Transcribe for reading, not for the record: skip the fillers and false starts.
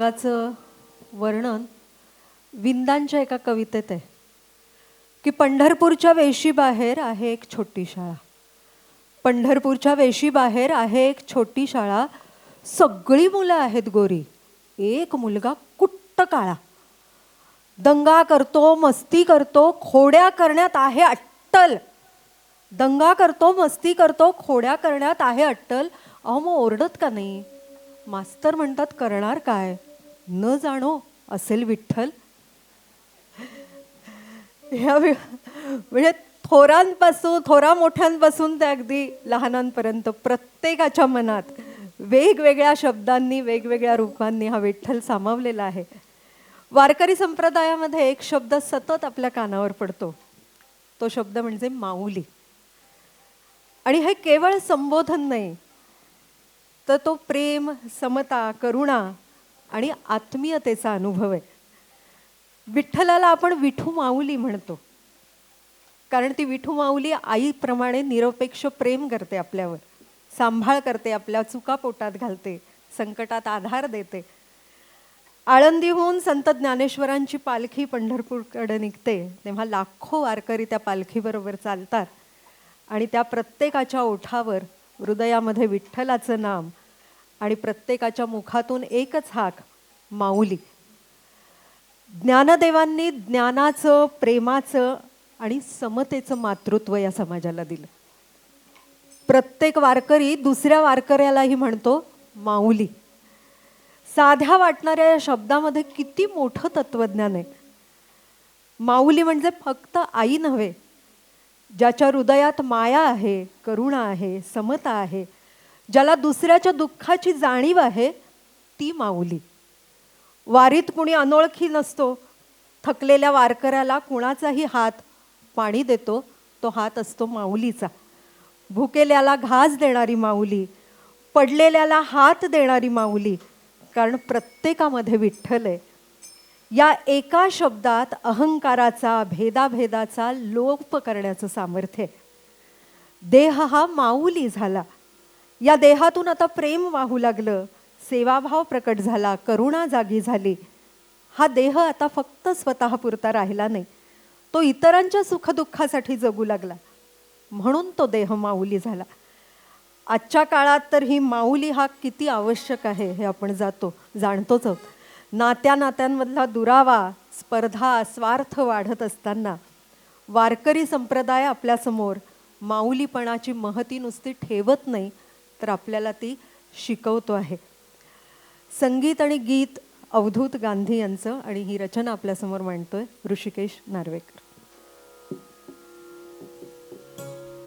चं वर्णन विंदांच्या एका कवितेत आहे की पंढरपूरच्या वेशीबाहेर आहे एक छोटी शाळा. पंढरपूरच्या वेशीबाहेर आहे एक छोटी शाळा. सगळी मुलं आहेत गोरी, एक मुलगा कुट्ट काळा. दंगा करतो, मस्ती करतो, खोड्या करण्यात आहे अट्टल. दंगा करतो, मस्ती करतो, खोड्या करण्यात आहे अट्टल. अहो मग ओरडत का नाही? मास्तर म्हणतात करणार काय, न जाणो असेल विठ्ठल. म्हणजे थोरा मोठ्यांपासून ते अगदी लहानांपर्यंत प्रत्येकाच्या मनात वेगवेगळ्या शब्दांनी वेगवेगळ्या रूपांनी हा विठ्ठल सामावलेला आहे. वारकरी संप्रदायामध्ये एक शब्द सतत आपल्या कानावर पडतो, तो शब्द म्हणजे माऊली. आणि हे केवळ संबोधन नाही, तर तो प्रेम, समता, करुणा आणि आत्मीयतेचा अनुभव आहे. विठ्ठलाला आपण विठू माऊली म्हणतो, कारण ती विठू माऊली आईप्रमाणे निरपेक्ष प्रेम करते आपल्यावर, सांभाळ करते, आपल्या चुका पोटात घालते, संकटात आधार देते. आळंदीहून संत ज्ञानेश्वरांची पालखी पंढरपूरकडे निघते तेव्हा लाखो वारकरी त्या पालखीबरोबर चालतात आणि त्या प्रत्येकाच्या ओठावर हृदयामध्ये विठ्ठलाचं नाम आणि प्रत्येकाच्या मुखातून एकच हाक, माऊली. ज्ञानदेवांनी ज्ञानाचं, प्रेमाचं आणि समतेचं मातृत्व या समाजाला दिलं. प्रत्येक वारकरी दुसऱ्या वारकऱ्यालाही म्हणतो माऊली. साध्या वाटणाऱ्या या शब्दामध्ये किती मोठं तत्वज्ञान आहे. माऊली म्हणजे फक्त आई नव्हे, ज्याच्या हृदयात माया आहे, करुणा आहे, समता आहे, ज्याला दुसऱ्याच्या दुःखाची जाणीव आहे, ती माऊली. वारीत कुणी अनोळखी नसतो. थकलेल्या वारकऱ्याला कुणाचाही हात पाणी देतो, तो हात असतो माऊलीचा. भुकेल्याला घास देणारी माऊली, पडलेल्याला हात देणारी माऊली, कारण प्रत्येकामध्ये विठ्ठल आहे. या एका शब्दात अहंकाराचा, भेदाभेदाचा लोप करण्याचं सामर्थ्य आहे. देह हा माऊली झाला. या देहातून आता प्रेम वाहू लागलं, सेवाभाव प्रकट झाला, करुणा जागी झाली. हा देह आता फक्त स्वतःपुरता राहिला नाही, तो इतरांच्या सुखदुःखासाठी जगू लागला, म्हणून तो देह माऊली झाला. आजच्या काळात तर ही माऊली हा किती आवश्यक आहे हे आपण जाणतोच आहोत. नात्यांमधला दुरावा, स्पर्धा, स्वार्थ वाढत असताना वारकरी संप्रदाय आपल्यासमोर माऊलीपणाची महती नुसती ठेवत नाही, तर आपल्याला ती शिकवतो आहे. संगीत आणि गीत अवधूत गांधी यांचं, आणि ही रचना आपल्यासमोर मांडतोय ऋषिकेश नार्वेकर.